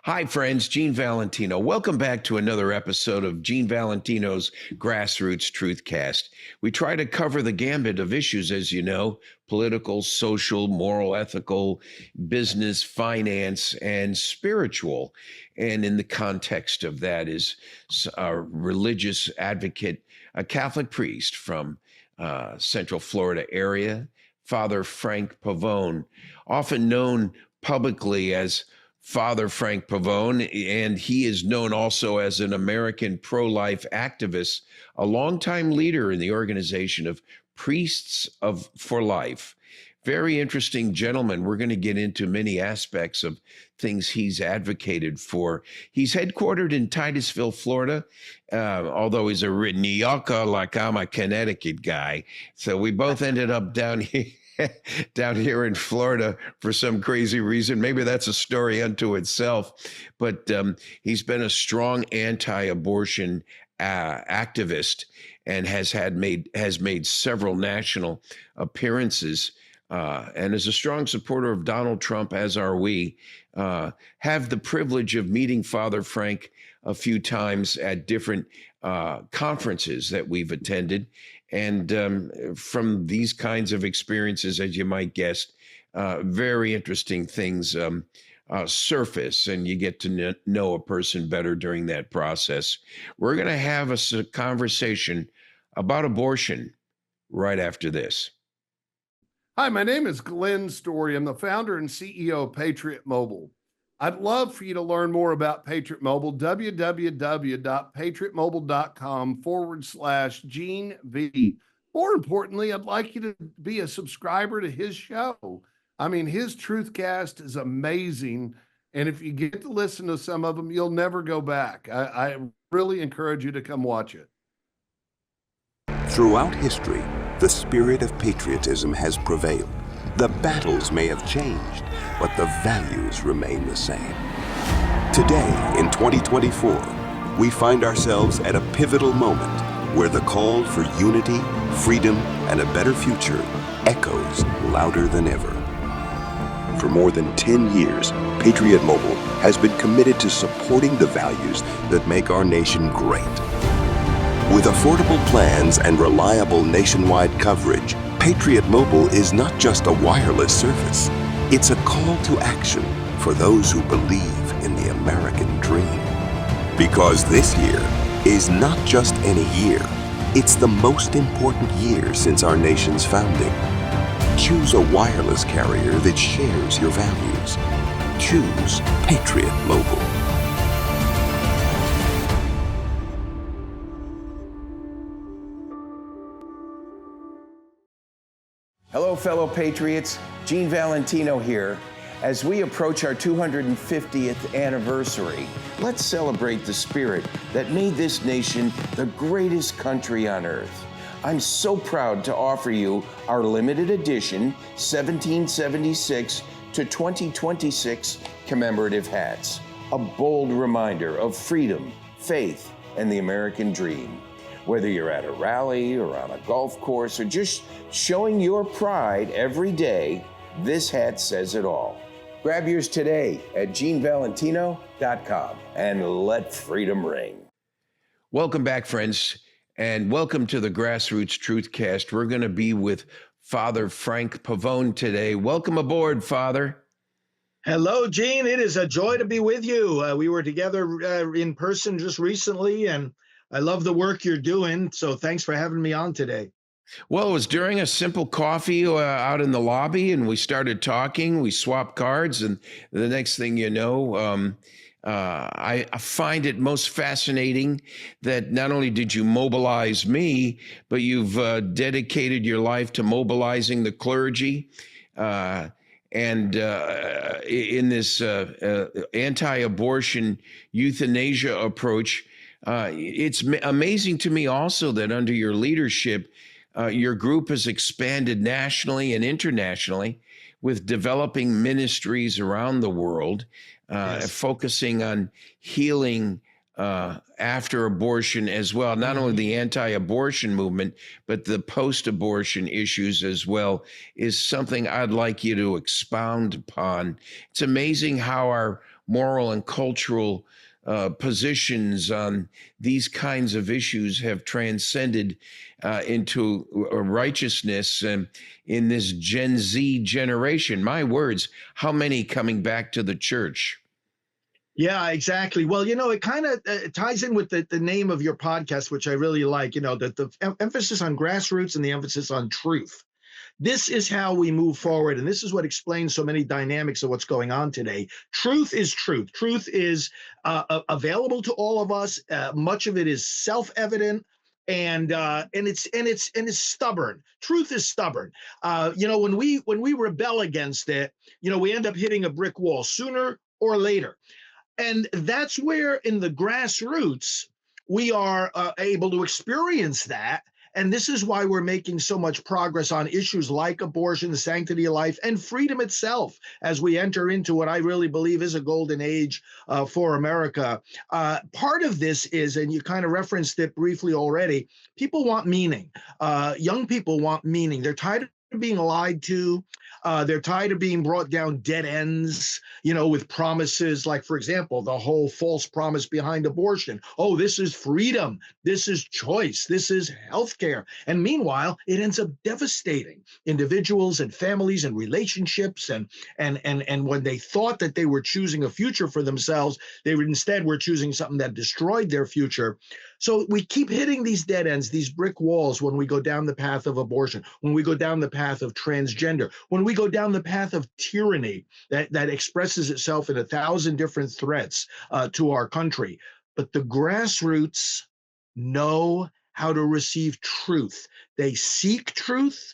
Hi, friends. Gene Valentino. Welcome back to another episode of Gene Valentino's GrassRoots TruthCast. We try to cover the gambit of issues, as you know, political, social, moral, ethical, business, finance, and spiritual. And in the context of that is our religious advocate, a Catholic priest from Central Florida area, Father Frank Pavone, often known publicly as Father Frank Pavone, and he is known also as an American pro-life activist, a longtime leader in the organization of Priests for Life. Very interesting gentleman. We're going to get into many aspects of things he's advocated for. He's headquartered in Titusville, Florida, although he's a New Yorker like I'm a Connecticut guy. So we both ended up down here. Down here in Florida for some crazy reason. Maybe that's a story unto itself, but he's been a strong anti-abortion activist and has made several national appearances and is a strong supporter of Donald Trump, as are we. Have the privilege of meeting Father Frank a few times at different conferences that we've attended. And from these kinds of experiences, as you might guess, very interesting things surface, and you get to know a person better during that process. We're going to have a conversation about abortion right after this. Hi, my name is Glenn Story. I'm the founder and CEO of Patriot Mobile. I'd love for you to learn more about Patriot Mobile, www.patriotmobile.com/Gene V. More importantly, I'd like you to be a subscriber to his show. I mean, his TruthCast is amazing. And if you get to listen to some of them, you'll never go back. I really encourage you to come watch it. Throughout history, the spirit of patriotism has prevailed. The battles may have changed, but the values remain the same. Today, in 2024, we find ourselves at a pivotal moment where the call for unity, freedom, and a better future echoes louder than ever. For more than 10 years, Patriot Mobile has been committed to supporting the values that make our nation great. With affordable plans and reliable nationwide coverage, Patriot Mobile is not just a wireless service. It's a call to action for those who believe in the American dream. Because this year is not just any year, it's the most important year since our nation's founding. Choose a wireless carrier that shares your values. Choose Patriot Mobile. Hello, fellow patriots. Gene Valentino here. As we approach our 250th anniversary, let's celebrate the spirit that made this nation the greatest country on earth. I'm so proud to offer you our limited edition 1776 to 2026 commemorative hats, a bold reminder of freedom, faith, and the American dream. Whether you're at a rally or on a golf course or just showing your pride every day, this hat says it all. Grab yours today at GeneValentino.com and let freedom ring. Welcome back, friends, and welcome to the GrassRoots TruthCast. We're going to be with Father Frank Pavone today. Welcome aboard, Father. Hello, Gene. It is a joy to be with you. We were together in person just recently, and I love the work you're doing, so thanks for having me on today. Well, it was during a simple coffee out in the lobby, and we started talking. We swapped cards, and the next thing you know, I find it most fascinating that not only did you mobilize me, but you've dedicated your life to mobilizing the clergy. And in this anti-abortion euthanasia approach, it's amazing to me also that under your leadership, your group has expanded nationally and internationally with developing ministries around the world, focusing on healing after abortion as well, not only the anti-abortion movement, but the post-abortion issues as well, is something I'd like you to expound upon. It's amazing how our moral and cultural positions on these kinds of issues have transcended into righteousness in this Gen Z generation. My words, how many coming back to the church? Yeah, exactly. Well, it kind of ties in with the name of your podcast, which I really like, the emphasis on grassroots and the emphasis on truth. This is how we move forward. And this is what explains so many dynamics of what's going on today. Truth is truth. Truth is available to all of us. Much of it is self-evident. And it's stubborn. Truth is stubborn. When we rebel against it, we end up hitting a brick wall sooner or later. And that's where in the grassroots, we are able to experience that. And this is why we're making so much progress on issues like abortion, the sanctity of life, and freedom itself as we enter into what I really believe is a golden age for America. Part of this is, and you kind of referenced it briefly already, people want meaning. Young people want meaning. They're tired of being lied to. They're tired of being brought down dead ends, with promises like, for example, the whole false promise behind abortion. Oh, this is freedom. This is choice. This is healthcare. And meanwhile, it ends up devastating individuals and families and relationships. And when they thought that they were choosing a future for themselves, they instead were choosing something that destroyed their future. So we keep hitting these dead ends, these brick walls when we go down the path of abortion, when we go down the path of transgender, when we go down the path of tyranny that expresses itself in 1,000 different threats to our country. But the grassroots know how to receive truth. They seek truth.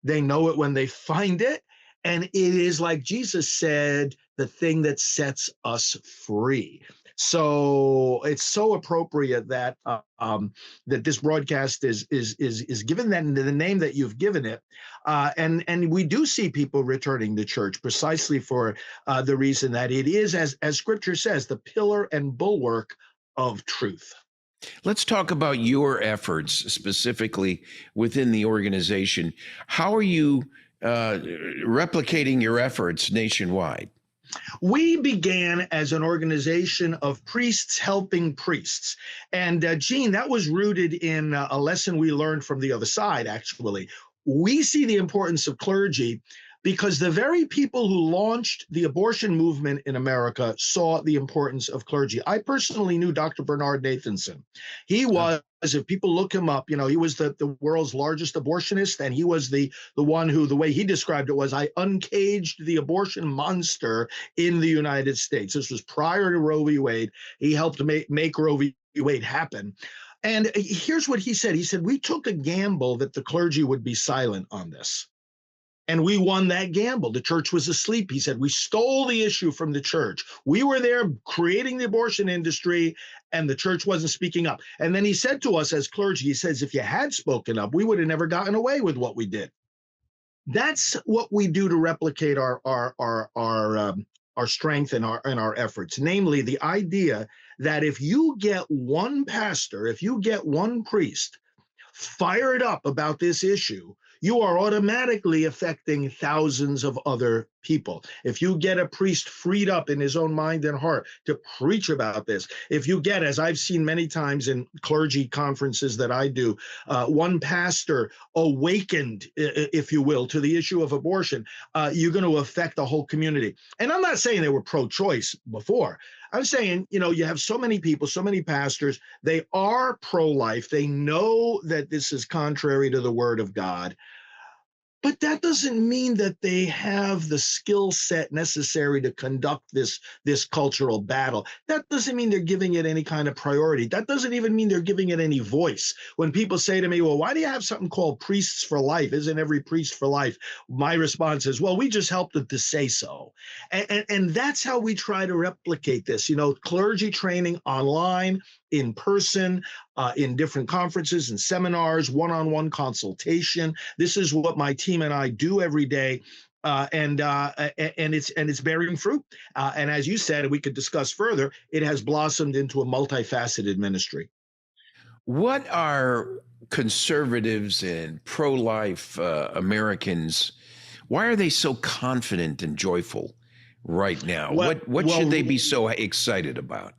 They know it when they find it. And it is, like Jesus said, the thing that sets us free. So it's so appropriate that that this broadcast is given that the name that you've given it, and we do see people returning to church precisely for the reason that it is, as Scripture says, the pillar and bulwark of truth. Let's talk about your efforts specifically within the organization. How are you replicating your efforts nationwide? We began as an organization of priests helping priests. And Gene, that was rooted in a lesson we learned from the other side, actually. We see the importance of clergy because the very people who launched the abortion movement in America saw the importance of clergy. I personally knew Dr. Bernard Nathanson. He was, if people look him up, he was the world's largest abortionist, and he was the one who, the way he described it was, I uncaged the abortion monster in the United States. This was prior to Roe v. Wade. He helped make Roe v. Wade happen. And here's what he said. He said, we took a gamble that the clergy would be silent on this. And we won that gamble. The church was asleep. He said, we stole the issue from the church. We were there creating the abortion industry, and the church wasn't speaking up. And then he said to us as clergy, he says, if you had spoken up, we would have never gotten away with what we did. That's what we do to replicate our strength and our efforts, namely the idea that if you get one pastor, if you get one priest fired up about this issue, you are automatically affecting thousands of other people. If you get a priest freed up in his own mind and heart to preach about this, if you get, as I've seen many times in clergy conferences that I do, one pastor awakened, if you will, to the issue of abortion, you're going to affect the whole community. And I'm not saying they were pro-choice before. I'm saying, you have so many people, so many pastors, they are pro-life. They know that this is contrary to the word of God. But that doesn't mean that they have the skill set necessary to conduct this cultural battle. That doesn't mean they're giving it any kind of priority. That doesn't even mean they're giving it any voice. When people say to me, well, why do you have something called Priests for Life? Isn't every priest for life? My response is, well, we just helped them to say so. And that's how we try to replicate this, clergy training online, in person, in different conferences and seminars, one-on-one consultation. This is what my team and I do every day. And it's bearing fruit. And as you said, we could discuss further, it has blossomed into a multifaceted ministry. What are conservatives and pro-life Americans, why are they so confident and joyful right now? Well, What should they be so excited about?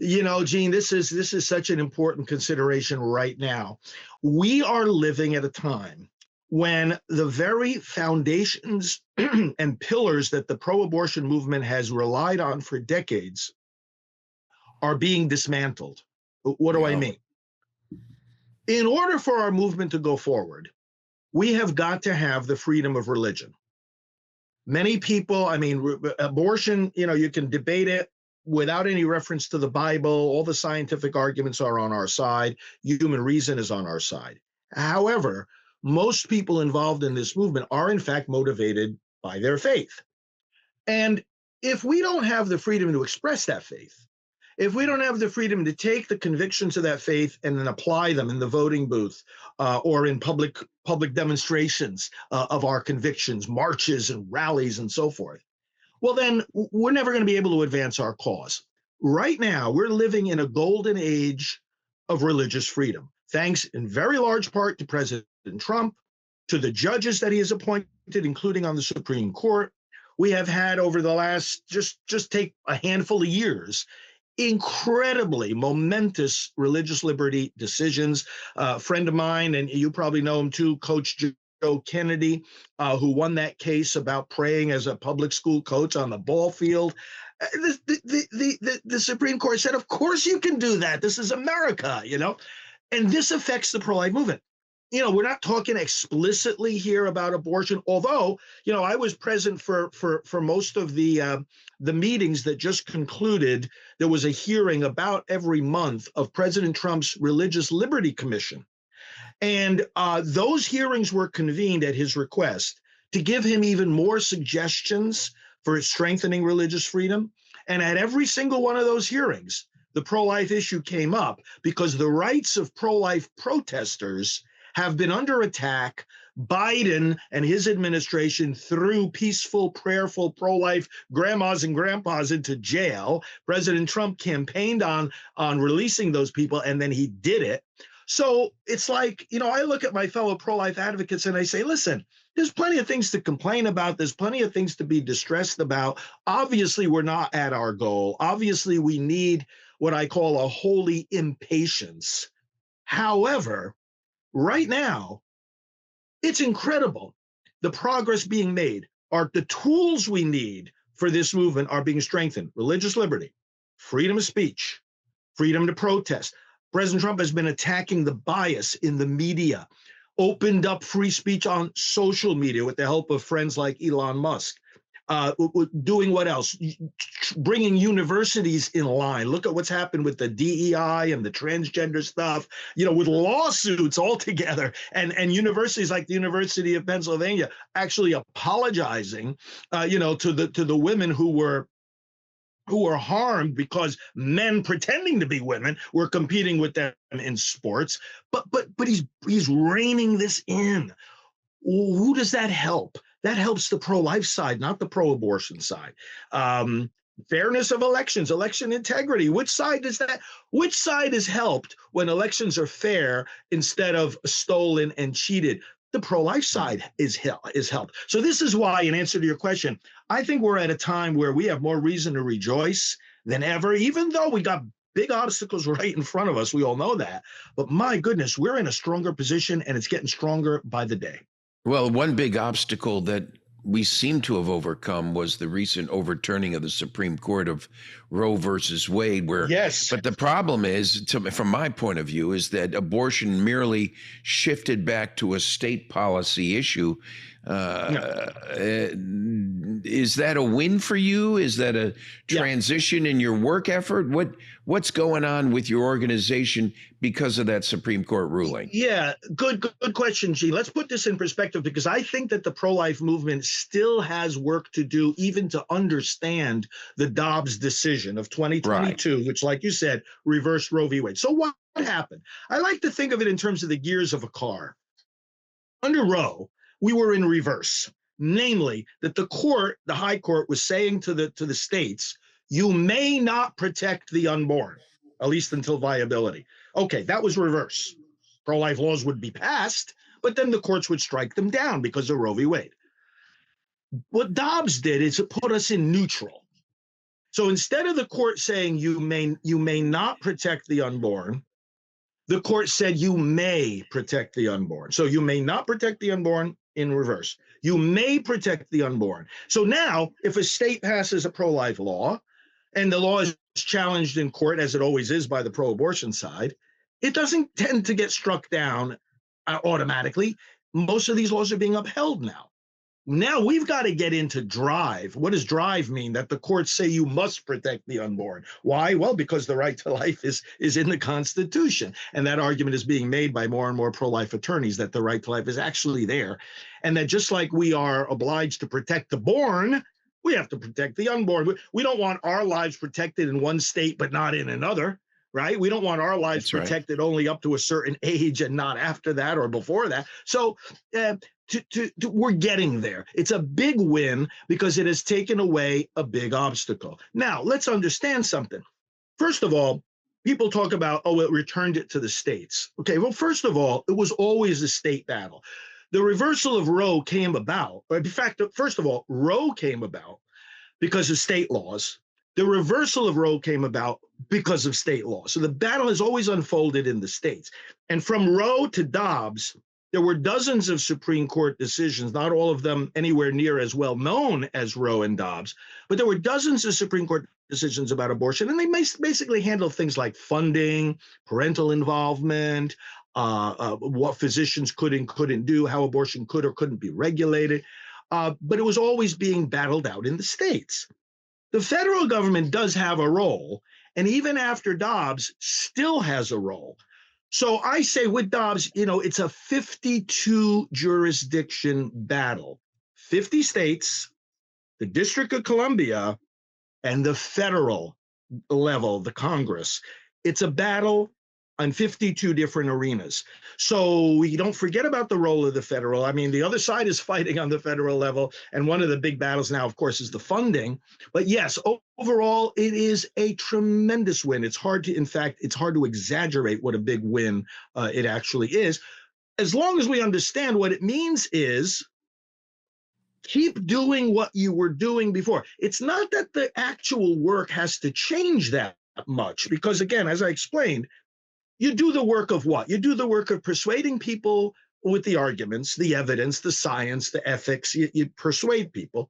Gene, this is such an important consideration right now. We are living at a time when the very foundations and pillars that the pro-abortion movement has relied on for decades are being dismantled. What do I Yeah. mean? In order for our movement to go forward, we have got to have the freedom of religion. Many people, I mean, abortion, you can debate it without any reference to the Bible. All the scientific arguments are on our side. Human reason is on our side. However, most people involved in this movement are, in fact, motivated by their faith. And if we don't have the freedom to express that faith, if we don't have the freedom to take the convictions of that faith and then apply them in the voting booth or in public demonstrations of our convictions, marches and rallies and so forth, well, then we're never going to be able to advance our cause. Right now, we're living in a golden age of religious freedom, thanks in very large part to President Trump, to the judges that he has appointed, including on the Supreme Court. We have had over the last, just take a handful of years, incredibly momentous religious liberty decisions. A friend of mine, and you probably know him too, Coach Joe Kennedy, who won that case about praying as a public school coach on the ball field. The Supreme Court said, of course you can do that. This is America, and this affects the pro-life movement. We're not talking explicitly here about abortion, although, I was present for most of the meetings that just concluded. There was a hearing about every month of President Trump's Religious Liberty Commission. And those hearings were convened at his request to give him even more suggestions for strengthening religious freedom. And at every single one of those hearings, the pro-life issue came up because the rights of pro-life protesters have been under attack. Biden and his administration threw peaceful, prayerful, pro-life grandmas and grandpas into jail. President Trump campaigned on releasing those people, and then he did it. So it's like, I look at my fellow pro-life advocates and I say, listen, there's plenty of things to complain about. There's plenty of things to be distressed about. Obviously, we're not at our goal. Obviously, we need what I call a holy impatience. However, right now, it's incredible. The progress being made, the tools we need for this movement are being strengthened. Religious liberty, freedom of speech, freedom to protest. President Trump has been attacking the bias in the media, opened up free speech on social media with the help of friends like Elon Musk. Doing what else? Bringing universities in line. Look at what's happened with the DEI and the transgender stuff, with lawsuits altogether, and universities like the University of Pennsylvania actually apologizing, to the women who were harmed because men pretending to be women were competing with them in sports. But he's reining this in. Who does that help? That helps the pro-life side, not the pro-abortion side. Fairness of elections, election integrity. Which side is helped when elections are fair instead of stolen and cheated? The pro-life side is helped. So this is why, in answer to your question, I think we're at a time where we have more reason to rejoice than ever, even though we got big obstacles right in front of us. We all know that. But my goodness, we're in a stronger position, and it's getting stronger by the day. Well, one big obstacle that we seem to have overcome was the recent overturning of the Supreme Court of Roe versus Wade, yes. But the problem is, from my point of view, is that abortion merely shifted back to a state policy issue. Is that a win for you? Is that a transition in your work effort? What's going on with your organization because of that Supreme Court ruling? Yeah, good question, Gene. Let's put this in perspective, because I think that the pro-life movement still has work to do, even to understand the Dobbs decision of 2022, right, which, like you said, reversed Roe v. Wade. So what happened? I like to think of it in terms of the gears of a car. Under Roe, we were in reverse, namely that the high court was saying to the states, you may not protect the unborn, at least until viability. Okay, that was reverse. Pro-life laws would be passed, but then the courts would strike them down because of Roe v. Wade. What Dobbs did is it put us in neutral. So instead of the court saying you may not protect the unborn, the court said you may protect the unborn. So you may not protect the unborn in reverse. You may protect the unborn. So now, if a state passes a pro-life law and the law is challenged in court, as it always is by the pro-abortion side, it doesn't tend to get struck down automatically. Most of these laws are being upheld now. Now we've got to get into drive. What does drive mean? That the courts say you must protect the unborn. Why? Well, because the right to life is in the Constitution. And that argument is being made by more and more pro-life attorneys that the right to life is actually there. And that just like we are obliged to protect the born, we have to protect the unborn. We don't want our lives protected in one state, but not in another. Right? We don't want our lives protected only up to a certain age and not after that or before that. So we're getting there. It's a big win because it has taken away a big obstacle. Now, let's understand something. First of all, people talk about, oh, it returned it to the states. Okay, well, first of all, it was always a state battle. The reversal of Roe came about. In fact, first of all, Roe came about because of state laws. The reversal of Roe came about because of state law. So the battle has always unfolded in the states. And from Roe to Dobbs, there were dozens of Supreme Court decisions, not all of them anywhere near as well known as Roe and Dobbs, but there were dozens of Supreme Court decisions about abortion. And they basically handle things like funding, parental involvement, what physicians could and couldn't do, how abortion could or couldn't be regulated. But it was always being battled out in the states. The federal government does have a role, and even after Dobbs, still has a role. So I say with Dobbs, it's a 52 jurisdiction battle. 50 states, the District of Columbia, and the federal level, the Congress. It's a battle on 52 different arenas. So we don't forget about the role of the federal. I mean, the other side is fighting on the federal level. And one of the big battles now, of course, is the funding. But yes, overall, it is a tremendous win. It's hard to exaggerate what a big win it actually is. As long as we understand what it means is keep doing what you were doing before. It's not that the actual work has to change that much, because again, as I explained, you do the work of what? You do the work of persuading people with the arguments, the evidence, the science, the ethics. You persuade people.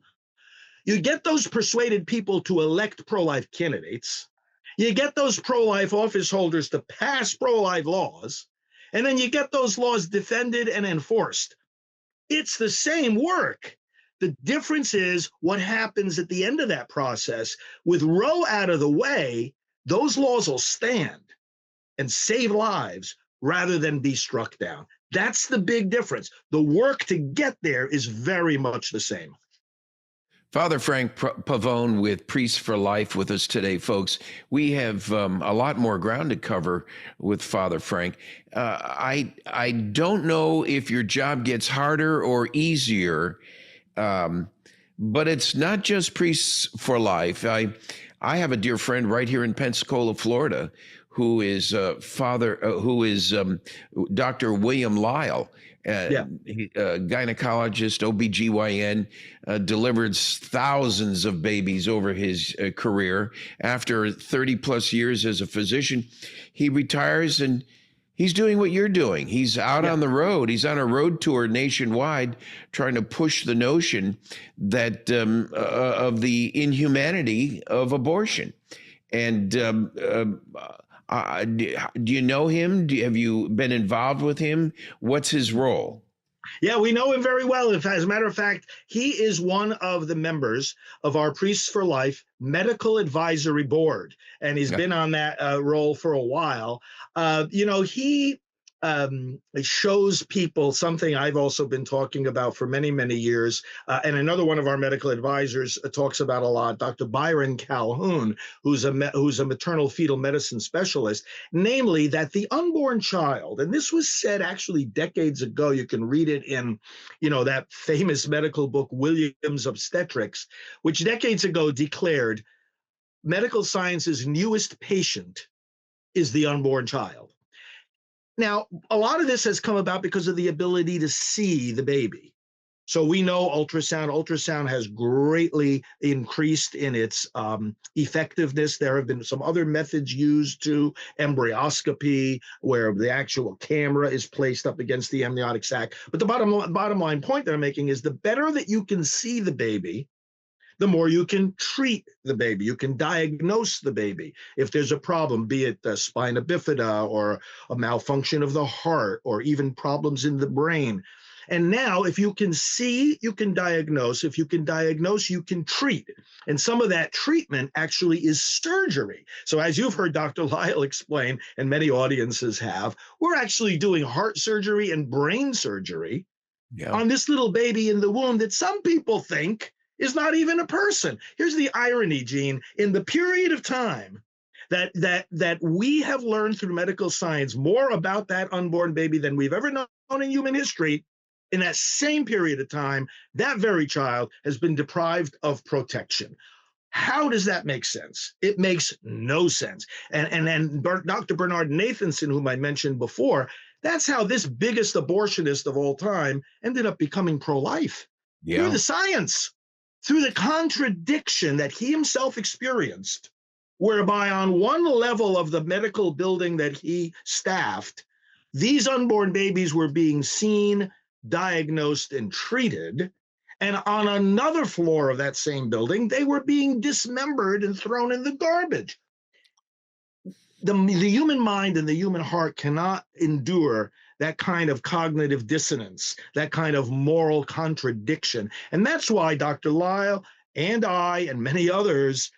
You get those persuaded people to elect pro-life candidates. You get those pro-life office holders to pass pro-life laws. And then you get those laws defended and enforced. It's the same work. The difference is what happens at the end of that process. With Roe out of the way, those laws will stand and save lives rather than be struck down. That's the big difference. The work to get there is very much the same. Father Frank Pavone with Priests for Life with us today, folks. We have a lot more ground to cover with Father Frank. I don't know if your job gets harder or easier, but it's not just Priests for Life. I have a dear friend right here in Pensacola, Florida, who is Dr. William Lyle, gynecologist, OBGYN, delivered thousands of babies over his career. After 30 plus years as a physician, he retires and he's doing what you're doing. He's out on the road. He's on a road tour nationwide trying to push the notion that of the inhumanity of abortion. And do you know him? Have you been involved with him? What's his role? Yeah, we know him very well. As a matter of fact, he is one of the members of our Priests for Life Medical Advisory Board, and he's been on that role for a while. He shows people something I've also been talking about for many, many years. And another one of our medical advisors talks about a lot, Dr. Byron Calhoun, who's a maternal fetal medicine specialist, namely that the unborn child, and this was said actually decades ago, you can read it in, that famous medical book, Williams Obstetrics, which decades ago declared medical science's newest patient is the unborn child. Now, a lot of this has come about because of the ability to see the baby. So we know ultrasound. Ultrasound has greatly increased in its effectiveness. There have been some other methods used to embryoscopy, where the actual camera is placed up against the amniotic sac. But the bottom line point that I'm making is the better that you can see the baby, the more you can treat the baby. You can diagnose the baby if there's a problem, be it the spina bifida or a malfunction of the heart or even problems in the brain. And now, if you can see, you can diagnose. If you can diagnose, you can treat. And some of that treatment actually is surgery. So as you've heard Dr. Lyle explain, and many audiences have, we're actually doing heart surgery and brain surgery on this little baby in the womb that some people think is not even a person. Here's the irony, Gene. In the period of time that we have learned through medical science more about that unborn baby than we've ever known in human history, in that same period of time, that very child has been deprived of protection. How does that make sense? It makes no sense. And then Dr. Bernard Nathanson, whom I mentioned before, that's how this biggest abortionist of all time ended up becoming pro-life. Through the science, through the contradiction that he himself experienced, whereby on one level of the medical building that he staffed, these unborn babies were being seen, diagnosed, and treated. And on another floor of that same building, they were being dismembered and thrown in the garbage. The human mind and the human heart cannot endure that kind of cognitive dissonance, that kind of moral contradiction. And that's why Dr. Lyle and I and many others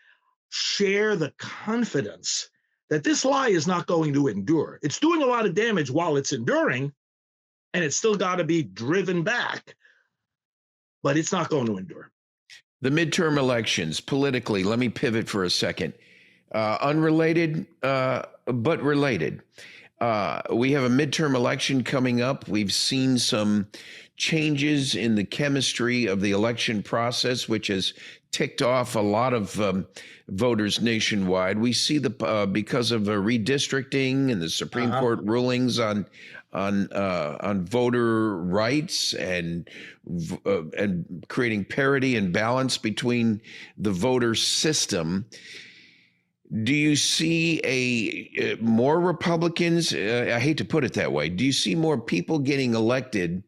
share the confidence that this lie is not going to endure. It's doing a lot of damage while it's enduring, and it's still got to be driven back, but it's not going to endure. The midterm elections, politically, let me pivot for a second. Unrelated, but related. We have a midterm election coming up. We've seen some changes in the chemistry of the election process, which has ticked off a lot of voters nationwide. We see because of redistricting and the Supreme Court rulings on voter rights and creating parity and balance between the voter system. Do you see more Republicans? I hate to put it that way. Do you see more people getting elected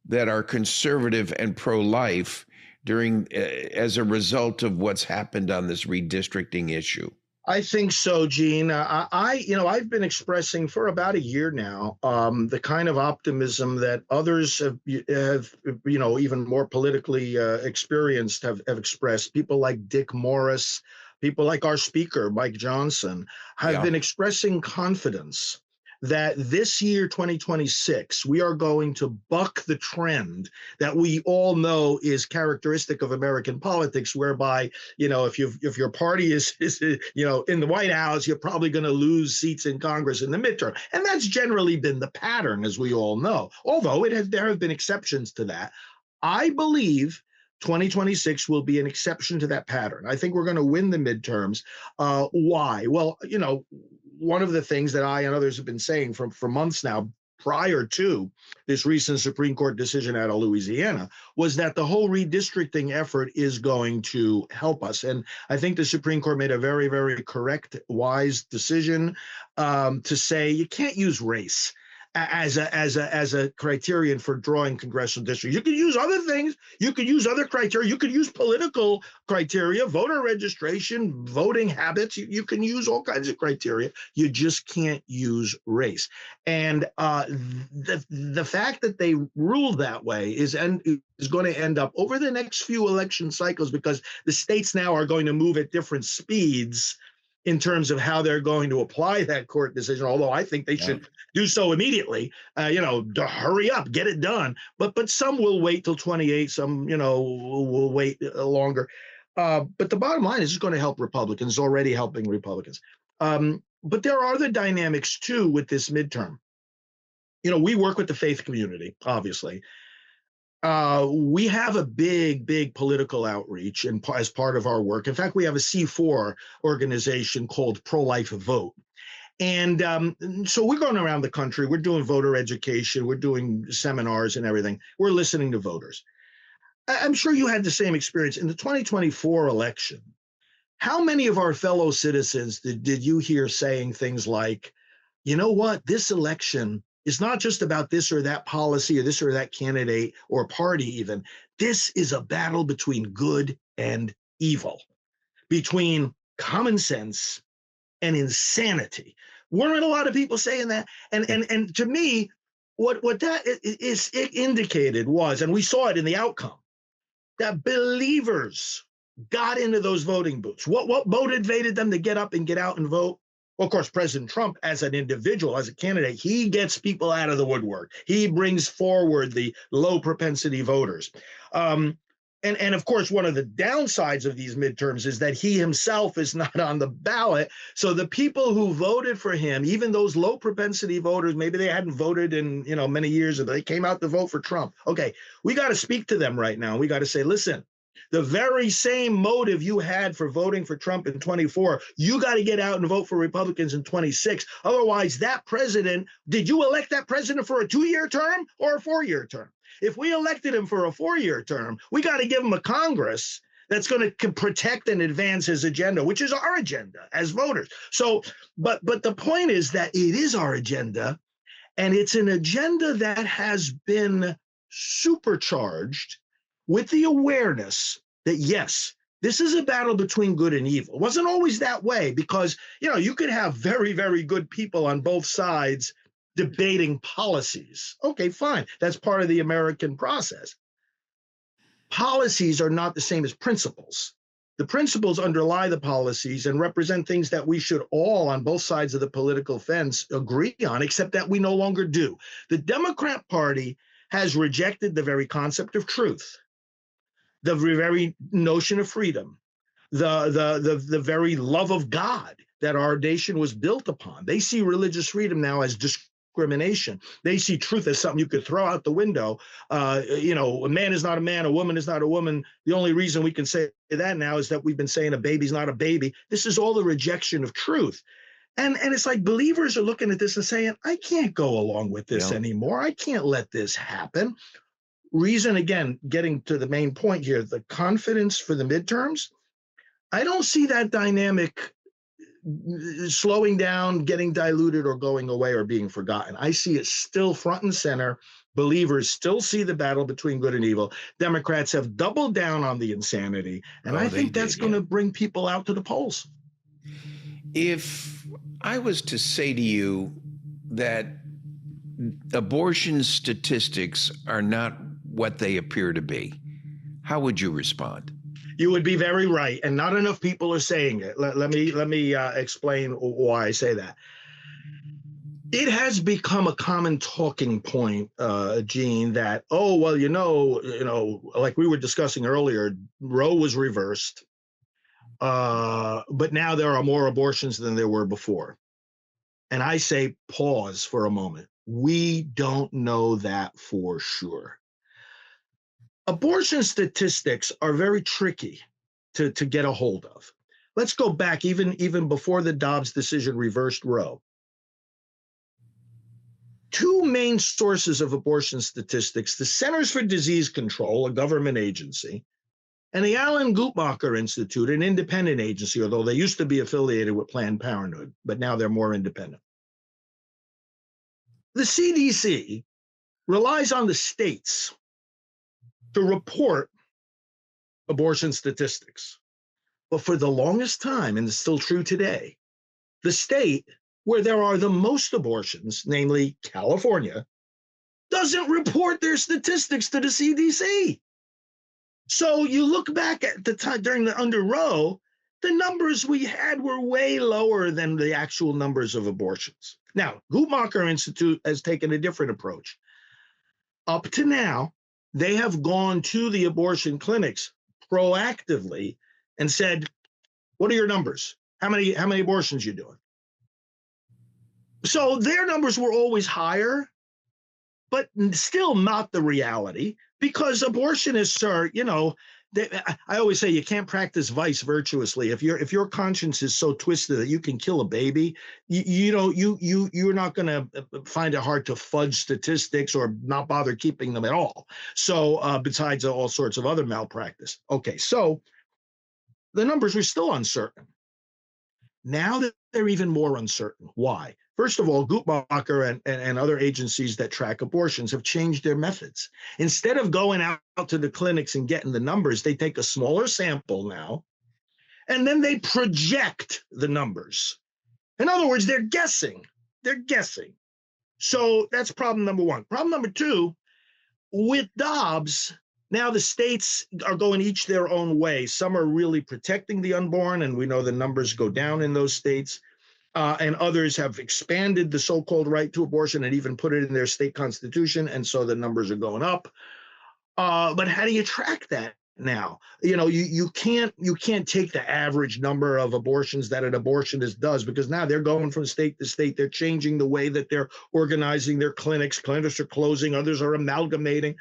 that are conservative and pro-life as a result of what's happened on this redistricting issue? I think so, Gene. I've been expressing for about a year now the kind of optimism that others have even more politically experienced have expressed. People like Dick Morris, people like our speaker, Mike Johnson, have been expressing confidence that this year, 2026, we are going to buck the trend that we all know is characteristic of American politics, whereby, if your party is in the White House, you're probably going to lose seats in Congress in the midterm. And that's generally been the pattern, as we all know, although there have been exceptions to that. I believe 2026 will be an exception to that pattern. I think we're going to win the midterms. Why? Well, one of the things that I and others have been saying for months now, prior to this recent Supreme Court decision out of Louisiana, was that the whole redistricting effort is going to help us. And I think the Supreme Court made a very, very correct, wise decision to say you can't use race as a criterion for drawing congressional districts. You could use other things. You could use other criteria. You could use political criteria, voter registration, voting habits. You can use all kinds of criteria. You just can't use race. And the fact that they ruled that way is going to end up over the next few election cycles, because the states now are going to move at different speeds in terms of how they're going to apply that court decision, although I think they should do so immediately, to hurry up, get it done. But some will wait till 28, some, will wait longer. But the bottom line is it's going to help Republicans, already helping Republicans. But there are other dynamics, too, with this midterm. We work with the faith community, obviously. We have a big political outreach as part of our work. In fact, we have a C4 organization called Pro-Life Vote. And so we're going around the country. We're doing voter education. We're doing seminars and everything. We're listening to voters. I'm sure you had the same experience in the 2024 election. How many of our fellow citizens did you hear saying things like, you know what, this election is not just about this or that policy or this or that candidate or party even. This is a battle between good and evil, between common sense and insanity. Weren't a lot of people saying that? And to me, what that is it indicated was, and we saw it in the outcome, that believers got into those voting booths. What motivated them to get up and get out and vote? Well, of course, President Trump, as an individual, as a candidate, he gets people out of the woodwork. He brings forward the low propensity voters. And of course, one of the downsides of these midterms is that he himself is not on the ballot. So the people who voted for him, even those low propensity voters, maybe they hadn't voted in many years, but they came out to vote for Trump. Okay, we got to speak to them right now. We got to say, listen, the very same motive you had for voting for Trump in 24, you got to get out and vote for Republicans in 26. Otherwise, that president, did you elect that president for a 2-year term or a 4-year term? If we elected him for a 4-year term, we got to give him a Congress that's going to protect and advance his agenda, which is our agenda as voters. So, but the point is that it is our agenda, and it's an agenda that has been supercharged with the awareness that, yes, this is a battle between good and evil. It wasn't always that way because, you could have very, very good people on both sides debating policies. Okay, fine. That's part of the American process. Policies are not the same as principles. The principles underlie the policies and represent things that we should all, on both sides of the political fence, agree on, except that we no longer do. The Democrat Party has rejected the very concept of truth, the very notion of freedom, the very love of God that our nation was built upon. They see religious freedom now as discrimination. They see truth as something you could throw out the window. A man is not a man, a woman is not a woman. The only reason we can say that now is that we've been saying a baby's not a baby. This is all the rejection of truth. And it's like believers are looking at this and saying, I can't go along with this anymore. I can't let this happen. Reason, again, getting to the main point here, the confidence for the midterms, I don't see that dynamic slowing down, getting diluted, or going away or being forgotten. I see it still front and center. Believers still see the battle between good and evil. Democrats have doubled down on the insanity, and I think that's going to bring people out to the polls. If I was to say to you that abortion statistics are not what they appear to be, how would you respond? You would be very right, and not enough people are saying it. Let me explain why I say that. It has become a common talking point, Gene, that like we were discussing earlier, Roe was reversed, but now there are more abortions than there were before. And I say, pause for a moment. We don't know that for sure. Abortion statistics are very tricky to get a hold of. Let's go back even before the Dobbs decision reversed Roe. Two main sources of abortion statistics, the Centers for Disease Control, a government agency, and the Alan Guttmacher Institute, an independent agency, although they used to be affiliated with Planned Parenthood, but now they're more independent. The CDC relies on the states to report abortion statistics. But for the longest time, and it's still true today, the state where there are the most abortions, namely California, doesn't report their statistics to the CDC. So you look back at the time during under Roe, the numbers we had were way lower than the actual numbers of abortions. Now, Guttmacher Institute has taken a different approach. Up to now, they have gone to the abortion clinics proactively and said, what are your numbers? How many abortions you doing? So their numbers were always higher, but still not the reality, because abortionists are, I always say you can't practice vice virtuously. If your conscience is so twisted that you can kill a baby, you're not going to find it hard to fudge statistics or not bother keeping them at all. So besides all sorts of other malpractice. Okay, so the numbers are still uncertain. Now that they're even more uncertain. Why? First of all, Guttmacher and other agencies that track abortions have changed their methods. Instead of going out to the clinics and getting the numbers, they take a smaller sample now, and then they project the numbers. In other words, they're guessing. They're guessing. So that's problem number one. Problem number two, with Dobbs, now the states are going each their own way. Some are really protecting the unborn, and we know the numbers go down in those states. And others have expanded the so-called right to abortion and even put it in their state constitution, and so the numbers are going up. But how do you track that now? You can't take the average number of abortions that an abortionist does, because now they're going from state to state. They're changing the way that they're organizing their clinics. Clinics are closing, others are amalgamating.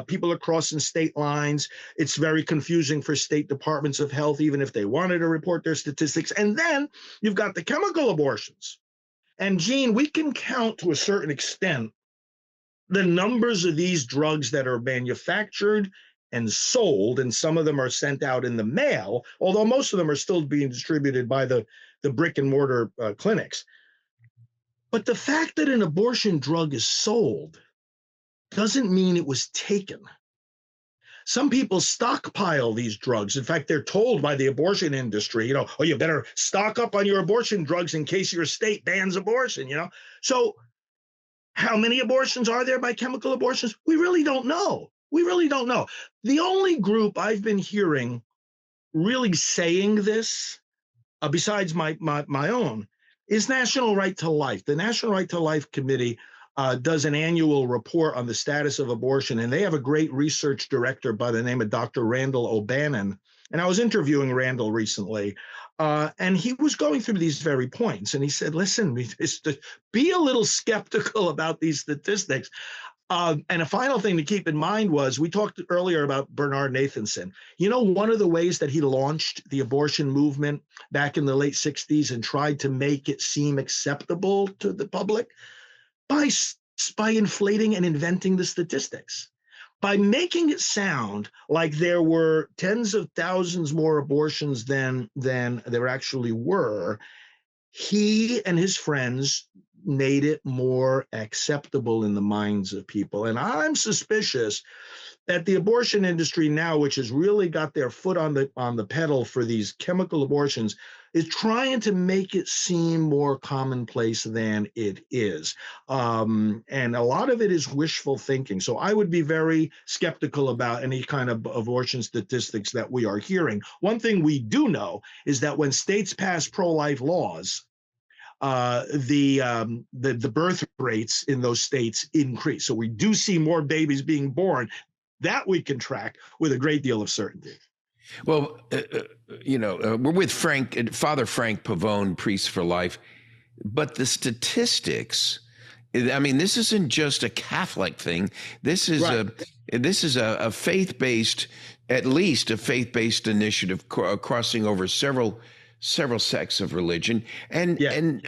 People are crossing state lines. It's very confusing for state departments of health, even if they wanted to report their statistics. And then you've got the chemical abortions. And Gene, we can count to a certain extent the numbers of these drugs that are manufactured and sold, and some of them are sent out in the mail, although most of them are still being distributed by the brick and mortar clinics. But the fact that an abortion drug is sold doesn't mean it was taken. Some people stockpile these drugs. In fact, they're told by the abortion industry, oh, you better stock up on your abortion drugs in case your state bans abortion, So how many abortions are there by chemical abortions? We really don't know. We really don't know. The only group I've been hearing really saying this, besides my own, is National Right to Life. The National Right to Life Committee does an annual report on the status of abortion, and they have a great research director by the name of Dr. Randall O'Bannon. And I was interviewing Randall recently, and he was going through these very points. And he said, listen, be a little skeptical about these statistics. And a final thing to keep in mind was, we talked earlier about Bernard Nathanson. One of the ways that he launched the abortion movement back in the late 60s and tried to make it seem acceptable to the public? By inflating and inventing the statistics. By making it sound like there were tens of thousands more abortions than there actually were, he and his friends made it more acceptable in the minds of people. And I'm suspicious that the abortion industry now, which has really got their foot on the pedal for these chemical abortions, is trying to make it seem more commonplace than it is. And a lot of it is wishful thinking. So I would be very skeptical about any kind of abortion statistics that we are hearing. One thing we do know is that when states pass pro-life laws, the birth rates in those states increase. So we do see more babies being born. That we can track with a great deal of certainty. Well, we're with Father Frank Pavone, Priest for Life, but the statistics, this isn't just a Catholic thing. This is right. a faith-based, at least a faith-based initiative crossing over several sects of religion, and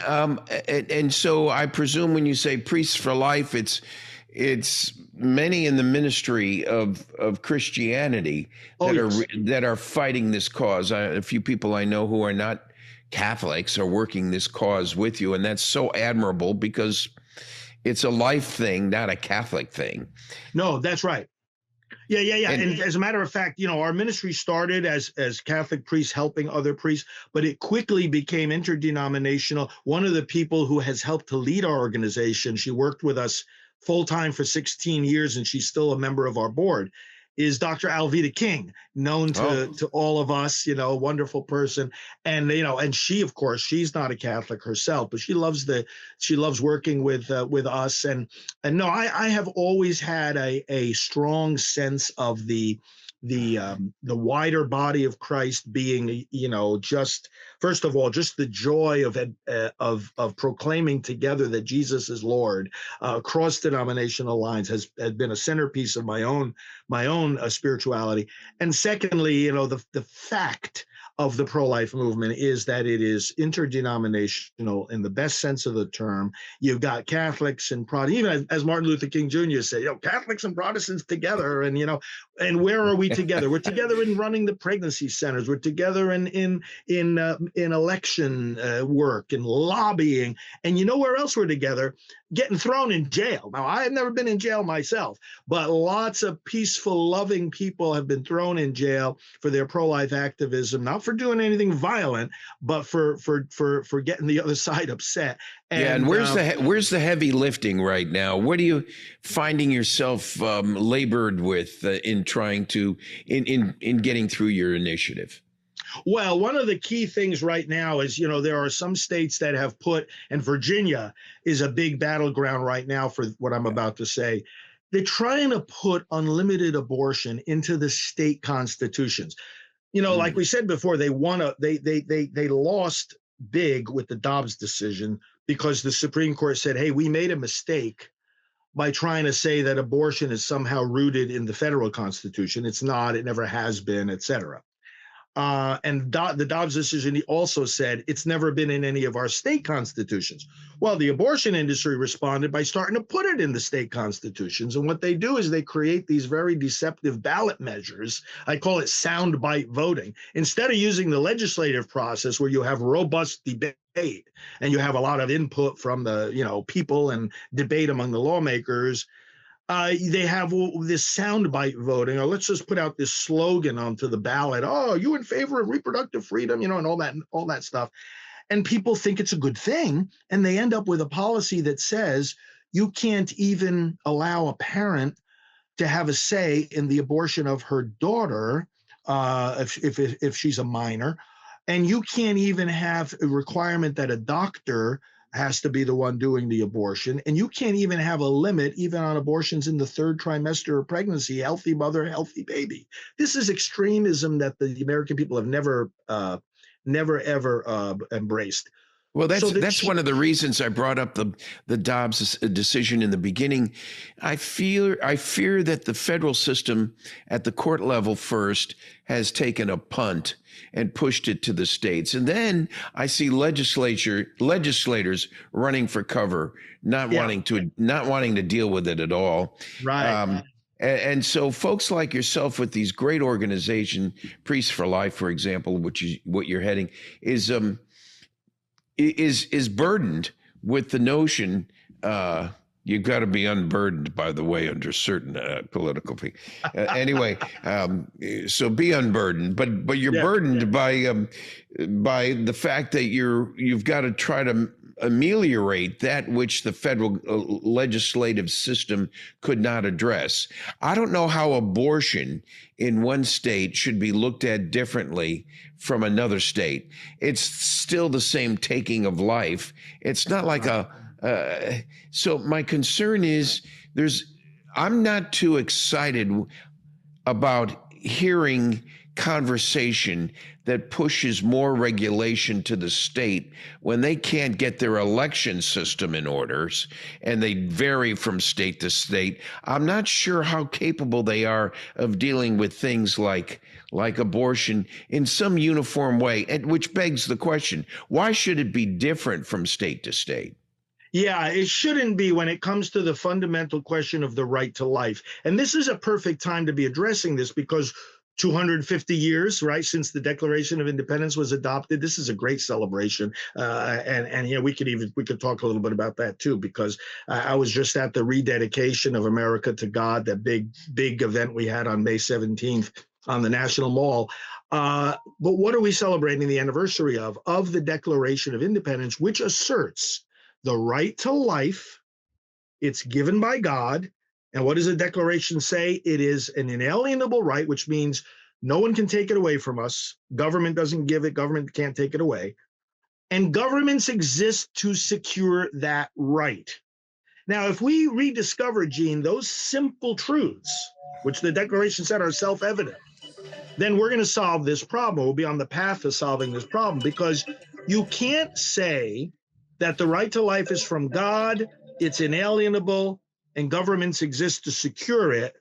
so I presume when you say Priests for Life, it's many in the ministry of Christianity that are fighting this cause. A few people I know who are not Catholics are working this cause with you, and that's so admirable because it's a life thing, not a Catholic thing. No, that's right. Yeah. And as a matter of fact, our ministry started as Catholic priests helping other priests, but it quickly became interdenominational. One of the people who has helped to lead our organization, she worked with us full-time for 16 years, and she's still a member of our board, is Dr. Alveda King, known to all of us, a wonderful person. And, and she, of course, she's not a Catholic herself, but she loves working with us. And no, I have always had a strong sense of the the wider body of Christ being, just first of all, just the joy of proclaiming together that Jesus is Lord across denominational lines has been a centerpiece of my own spirituality. And secondly, the fact of the pro-life movement is that it is interdenominational in the best sense of the term. You've got Catholics and Protestants, even as Martin Luther King Jr. said, Catholics and Protestants together, and where are we together? We're together in running the pregnancy centers. We're together in election work and lobbying. And you know where else we're together? Getting thrown in jail. Now, I have never been in jail myself, but lots of peaceful, loving people have been thrown in jail for their pro-life activism, not for doing anything violent, but for getting the other side upset. And where's the heavy lifting right now? What are you finding yourself labored with in trying to in getting through your initiative? Well, one of the key things right now is, there are some states that have put, and Virginia is a big battleground right now for what I'm about to say. They're trying to put unlimited abortion into the state constitutions. Like we said before, they lost big with the Dobbs decision because the Supreme Court said, hey, we made a mistake by trying to say that abortion is somehow rooted in the federal constitution. It's not, it never has been, et cetera. And the Dobbs decision also said it's never been in any of our state constitutions. Well, the abortion industry responded by starting to put it in the state constitutions. And what they do is they create these very deceptive ballot measures. I call it soundbite voting. Instead of using the legislative process where you have robust debate and you have a lot of input from the people and debate among the lawmakers, they have this soundbite voting, or let's just put out this slogan onto the ballot. Oh, you in favor of reproductive freedom, and all that stuff. And people think it's a good thing. And they end up with a policy that says you can't even allow a parent to have a say in the abortion of her daughter if she's a minor. And you can't even have a requirement that a doctor has to be the one doing the abortion. And you can't even have a limit even on abortions in the third trimester of pregnancy, healthy mother, healthy baby. This is extremism that the American people have never ever embraced. Well, that's one of the reasons I brought up the Dobbs decision in the beginning. I fear that the federal system at the court level first has taken a punt and pushed it to the states. And then I see legislators running for cover, not wanting to deal with it at all. Right. And so folks like yourself with these great organization, Priests for Life, for example, what you're heading is burdened with the notion you've got to be unburdened, by the way, under certain political things. Anyway, so be unburdened, but you're burdened by the fact that you've got to try to ameliorate that which the federal legislative system could not address. I don't know how abortion in one state should be looked at differently from another state. It's still the same taking of life. It's not like so my concern is I'm not too excited about hearing conversation that pushes more regulation to the state when they can't get their election system in orders and they vary from state to state. I'm not sure how capable they are of dealing with things like abortion in some uniform way, and which begs the question, why should it be different from state to state? Yeah, it shouldn't be when it comes to the fundamental question of the right to life. And this is a perfect time to be addressing this because 250 years, right, since the Declaration of Independence was adopted. This is a great celebration. And we could talk a little bit about that too, because I was just at the rededication of America to God, that big event we had on May 17th on the National Mall. But what are we celebrating the anniversary of the Declaration of Independence, which asserts the right to life? It's given by God. And what does the Declaration say? It is an inalienable right, which means no one can take it away from us. Government doesn't give it. Government can't take it away. And governments exist to secure that right. Now, if we rediscover, Gene, those simple truths, which the Declaration said are self-evident, then we're going to solve this problem. We'll be on the path of solving this problem, because you can't say that the right to life is from God, it's inalienable, and governments exist to secure it,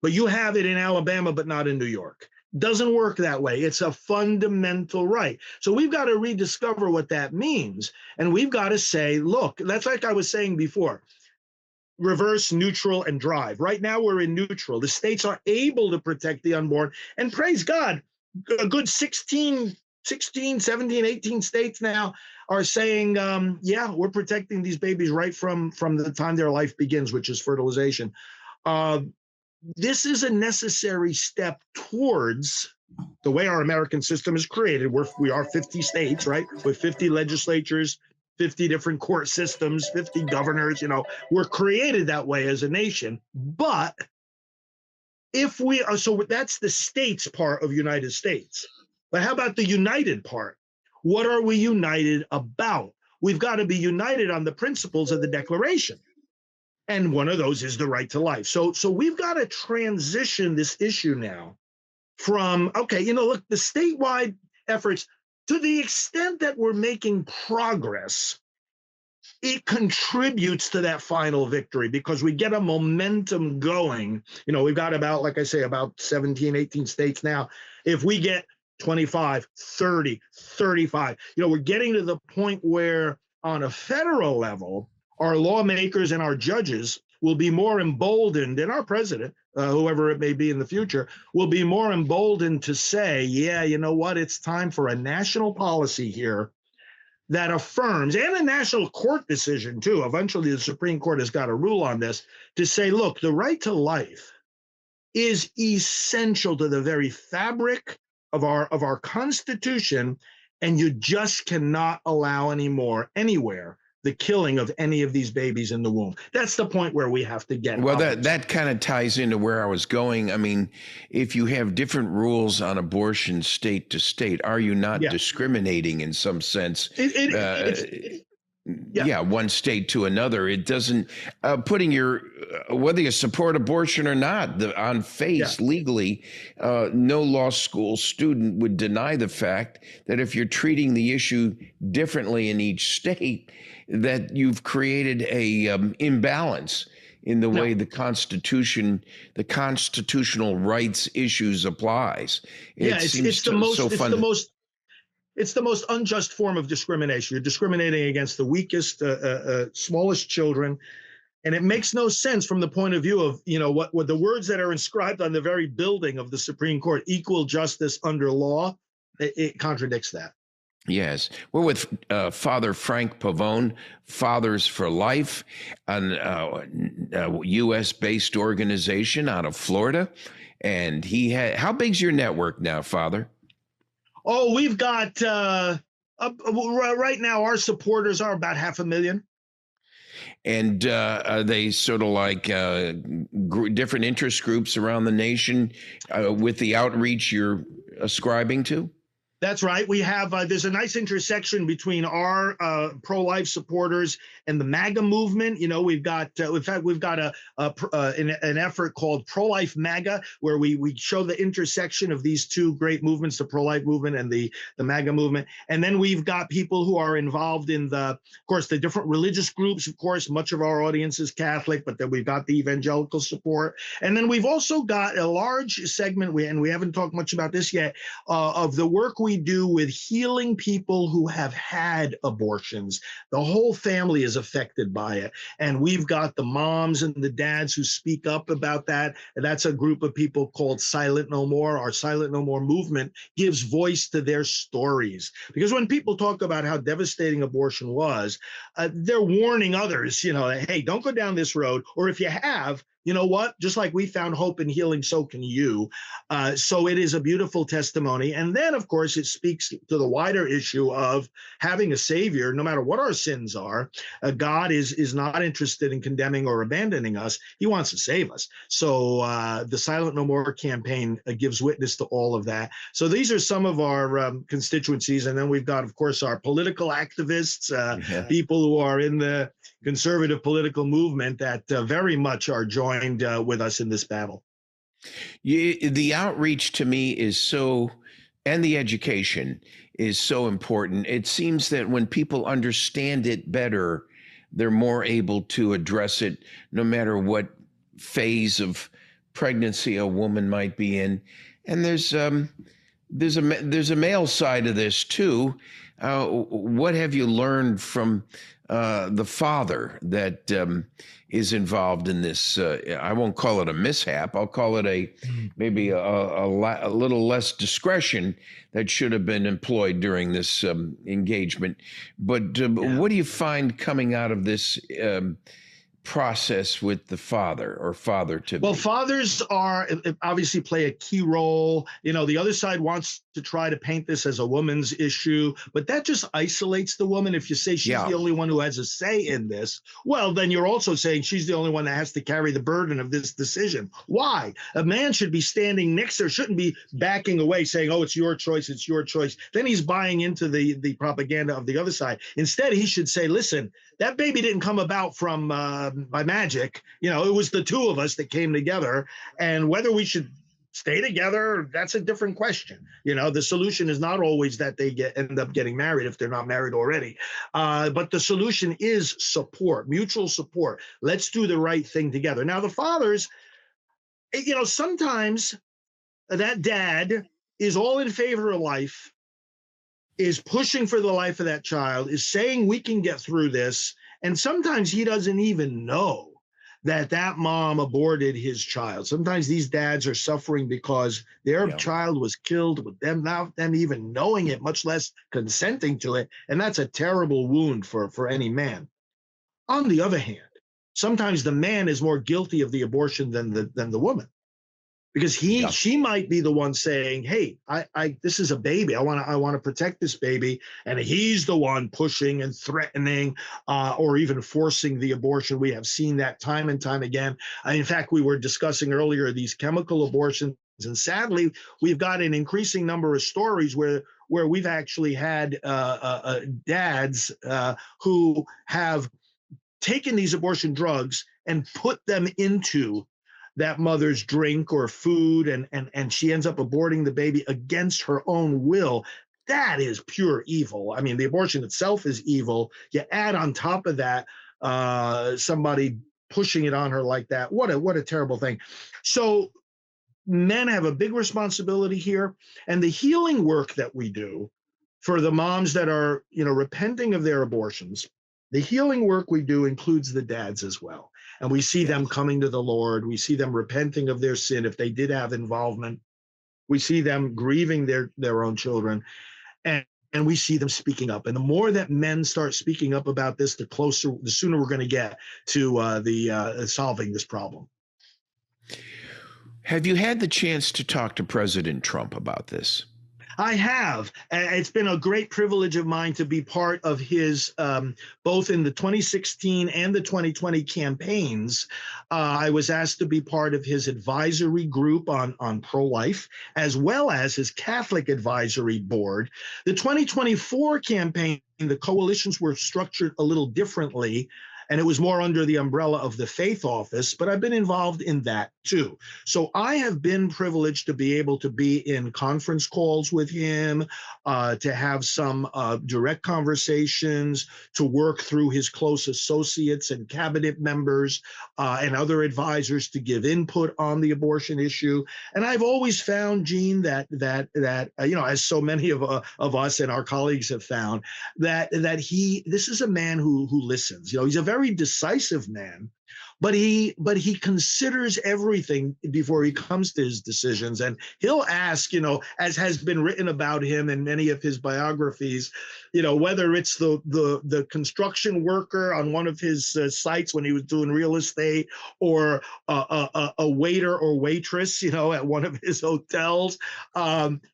but you have it in Alabama, but not in New York. Doesn't work that way. It's a fundamental right. So we've got to rediscover what that means. And we've got to say, look, that's like I was saying before, reverse, neutral, and drive. Right now we're in neutral. The states are able to protect the unborn, and praise God, a good 16, 17, 18 states now are saying, yeah, we're protecting these babies right from the time their life begins, which is fertilization. This is a necessary step towards the way our American system is created. We are 50 states, right? With 50 legislatures, 50 different court systems, 50 governors. We're created that way as a nation. But if we are, so that's the states part of United States. But how about the united part? What are we united about? We've got to be united on the principles of the Declaration. And one of those is the right to life. So we've got to transition this issue now from, okay, look, the statewide efforts, to the extent that we're making progress, it contributes to that final victory, because we get a momentum going. We've got about, like I say, about 17, 18 states now. If we get 25, 30, 35, we're getting to the point where on a federal level, our lawmakers and our judges will be more emboldened, and our president, whoever it may be in the future, will be more emboldened to say, yeah, you know what, it's time for a national policy here that affirms, and a national court decision too. Eventually, the Supreme Court has got to rule on this, to say, look, the right to life is essential to the very fabric of our Constitution, and you just cannot allow anymore, anywhere, the killing of any of these babies in the womb. That's the point where we have to get. Well, that kind of ties into where I was going. I mean, if you have different rules on abortion state to state, are you not discriminating in some sense? One state to another. It doesn't putting your whether you support abortion or not on face legally. No law school student would deny the fact that if you're treating the issue differently in each state, that you've created a imbalance in the way the Constitution, the constitutional rights issues applies. It's the most unjust form of discrimination. You're discriminating against the weakest, smallest children. And it makes no sense from the point of view of, what the words that are inscribed on the very building of the Supreme Court, equal justice under law, it contradicts that. Yes. We're with Father Frank Pavone, Fathers for Life, a U.S.-based organization out of Florida. And how big's your network now, Father? Oh, we've got, right now, our supporters are about 500,000. And are they sort of like different interest groups around the nation with the outreach you're ascribing to? That's right. We have, there's a nice intersection between our pro-life supporters and the MAGA movement. We've got, in fact, we've got an effort called Pro-Life MAGA, where we show the intersection of these two great movements, the pro-life movement and the MAGA movement. And then we've got people who are involved in of course, the different religious groups. Of course, much of our audience is Catholic, but then we've got the evangelical support. And then we've also got a large segment, and we haven't talked much about this yet, of the work we do with healing people who have had abortions. The whole family is affected by it. And we've got the moms and the dads who speak up about that. And that's a group of people called Silent No More. Our Silent No More movement gives voice to their stories. Because when people talk about how devastating abortion was, they're warning others, hey, don't go down this road. Or if you have, you know what? Just like we found hope and healing, so can you. So it is a beautiful testimony. And then, of course, it speaks to the wider issue of having a savior, no matter what our sins are. God is not interested in condemning or abandoning us. He wants to save us. So the Silent No More campaign gives witness to all of that. So these are some of our constituencies. And then we've got, of course, our political activists, people who are in the conservative political movement that very much are joined with us in this battle. The outreach to me is so, and the education is so important. It seems that when people understand it better, they're more able to address it no matter what phase of pregnancy a woman might be in. And there's a male side of this too. What have you learned from the father that is involved in this? I won't call it a mishap. I'll call it maybe a little less discretion that should have been employed during this engagement. But what do you find coming out of this process with the father or father to Well, be? fathers obviously play a key role. The other side wants to try to paint this as a woman's issue, but that just isolates the woman. If you say she's the only one who has a say in this, well, then you're also saying she's the only one that has to carry the burden of this decision. Why? A man should be standing next to her, shouldn't be backing away saying, oh, it's your choice, it's your choice. Then he's buying into the propaganda of the other side. Instead, he should say, listen, that baby didn't come about from by magic. It was the two of us that came together, and whether we should stay together, that's a different question. The solution is not always that they end up getting married if they're not married already. But the solution is support, mutual support. Let's do the right thing together. Now, the fathers, sometimes that dad is all in favor of life, is pushing for the life of that child, is saying we can get through this. And sometimes he doesn't even know that mom aborted his child. Sometimes these dads are suffering because their child was killed with them not them even knowing it, much less consenting to it. And that's a terrible wound for any man. On the other hand, sometimes the man is more guilty of the abortion than the woman. Because she might be the one saying, hey, this is a baby. I want to protect this baby. And he's the one pushing and threatening or even forcing the abortion. We have seen that time and time again. In fact, we were discussing earlier these chemical abortions. And sadly, we've got an increasing number of stories where we've actually had dads who have taken these abortion drugs and put them into that mother's drink or food, and she ends up aborting the baby against her own will. That is pure evil. I mean, the abortion itself is evil. You add on top of that somebody pushing it on her like that. What a terrible thing. So men have a big responsibility here, and the healing work that we do for the moms that are, repenting of their abortions, the healing work we do includes the dads as well. And we see them coming to the Lord. We see them repenting of their sin if they did have involvement. We see them grieving their own children. And we see them speaking up. And the more that men start speaking up about this, the sooner we're going to get to solving this problem. Have you had the chance to talk to President Trump about this? I have. It's been a great privilege of mine to be part of his, both in the 2016 and the 2020 campaigns. I was asked to be part of his advisory group on pro-life, as well as his Catholic advisory board. The 2024 campaign, the coalitions were structured a little differently, and it was more under the umbrella of the faith office, but I've been involved in that too. So I have been privileged to be able to be in conference calls with him, to have some direct conversations, to work through his close associates and cabinet members and other advisors to give input on the abortion issue. And I've always found, Gene, that as so many of us and our colleagues have found, that this is a man who listens. He's a very decisive man, but he considers everything before he comes to his decisions. And he'll ask, as has been written about him in many of his biographies, whether it's the construction worker on one of his sites when he was doing real estate, or a waiter or waitress, at one of his hotels,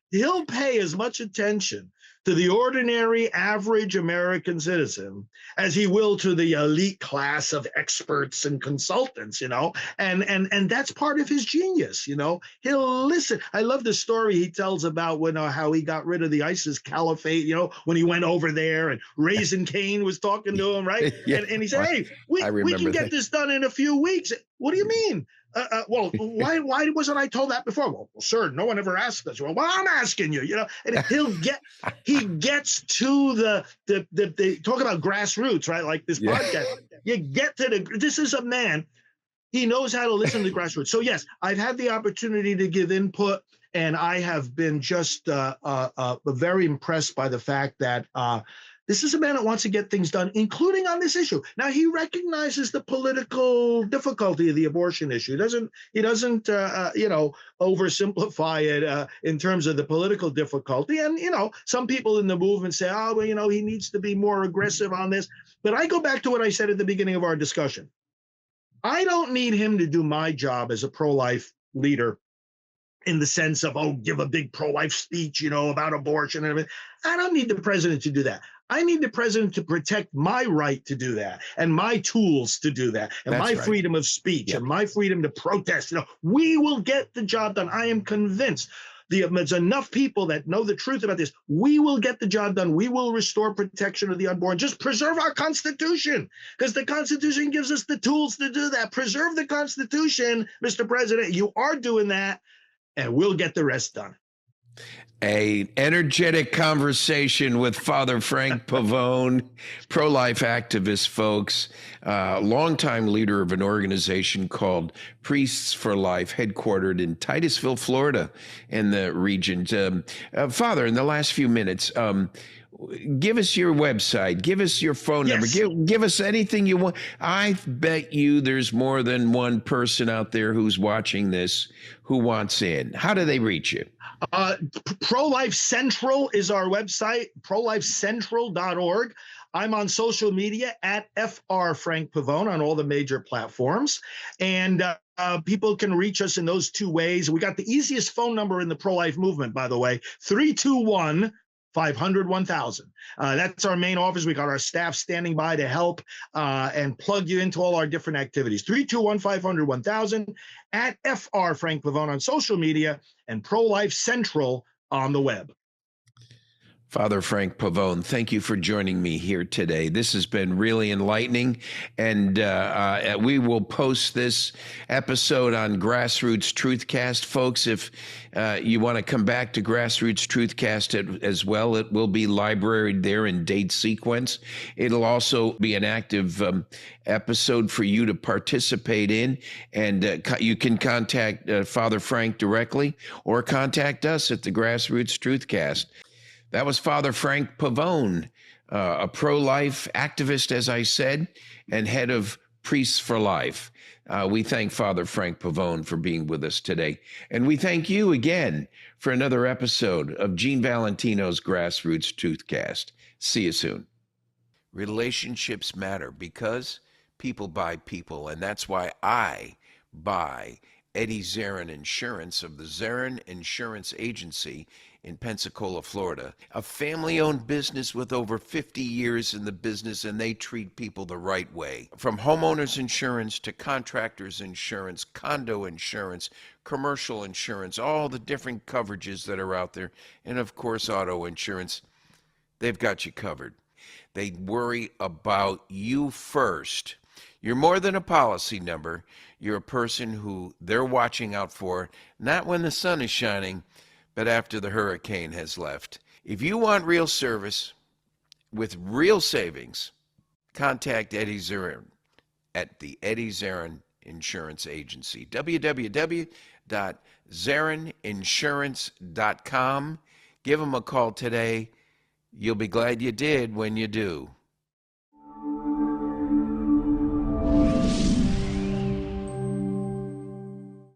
he'll pay as much attention to the ordinary average American citizen as he will to the elite class of experts and consultants, and that's part of his genius. He'll listen. I love the story he tells about how he got rid of the ISIS caliphate, when he went over there and Raisin Cain was talking to him, right? And he said, hey, we can get this done in a few weeks. What do you mean? Well, why wasn't I told that before? Well, sir, no one ever asked us. Well, I'm asking you, and he gets to the talk about grassroots, right? Like this podcast, you get to this is a man, he knows how to listen to the grassroots. So yes, I've had the opportunity to give input, and I have been just very impressed by the fact that this is a man that wants to get things done, including on this issue. Now, he recognizes the political difficulty of the abortion issue. He doesn't oversimplify it in terms of the political difficulty. And, some people in the movement say, oh, well, he needs to be more aggressive on this. But I go back to what I said at the beginning of our discussion. I don't need him to do my job as a pro-life leader in the sense of, give a big pro-life speech, about abortion and everything. I don't need the president to do that. I need the president to protect my right to do that and my tools to do that and my freedom of speech and my freedom to protest. We will get the job done. I am convinced. There's enough people that know the truth about this. We will get the job done. We will restore protection of the unborn. Just preserve our Constitution, because the Constitution gives us the tools to do that. Preserve the Constitution, Mr. President. You are doing that, and we'll get the rest done. An energetic conversation with Father Frank Pavone, pro-life activist, folks, longtime leader of an organization called Priests for Life, headquartered in Titusville, Florida, in the region. Father, in the last few minutes, give us your website, give us your phone number, give us anything you want. I bet you there's more than one person out there who's watching this who wants in. How do they reach you? Pro-Life Central is our website, prolifecentral.org. I'm on social media at FR Frank Pavone on all the major platforms. And people can reach us in those two ways. We got the easiest phone number in the pro-life movement, by the way, 321 500-1000. That's our main office. We got our staff standing by to help and plug you into all our different activities. 321 500-1000 at FR Frank Pavone on social media and Pro-Life Central on the web. Father Frank Pavone, thank you for joining me here today. This has been really enlightening, and we will post this episode on GrassRoots TruthCast. Folks, if you want to come back to GrassRoots TruthCast as well, it will be libraried there in date sequence. It'll also be an active episode for you to participate in, and you can contact Father Frank directly or contact us at the GrassRoots TruthCast. That was Father Frank Pavone, a pro-life activist, as I said, and head of Priests for Life. We thank Father Frank Pavone for being with us today. And we thank you again for another episode of Gene Valentino's GrassRoots TruthCast. See you soon. Relationships matter because people buy people, and that's why I buy Eddie Zarin Insurance of the Zarin Insurance Agency in Pensacola, Florida, a family-owned business with over 50 years in the business, and they treat people the right way. From homeowners insurance to contractors insurance, condo insurance, commercial insurance, all the different coverages that are out there, and of course auto insurance, they've got you covered. They worry about you first. You're more than a policy number. You're a person who they're watching out for, not when the sun is shining, but after the hurricane has left. If you want real service with real savings, contact Eddie Zarin at the Eddie Zarin Insurance Agency. www.zarininsurance.com. Give them a call today. You'll be glad you did when you do.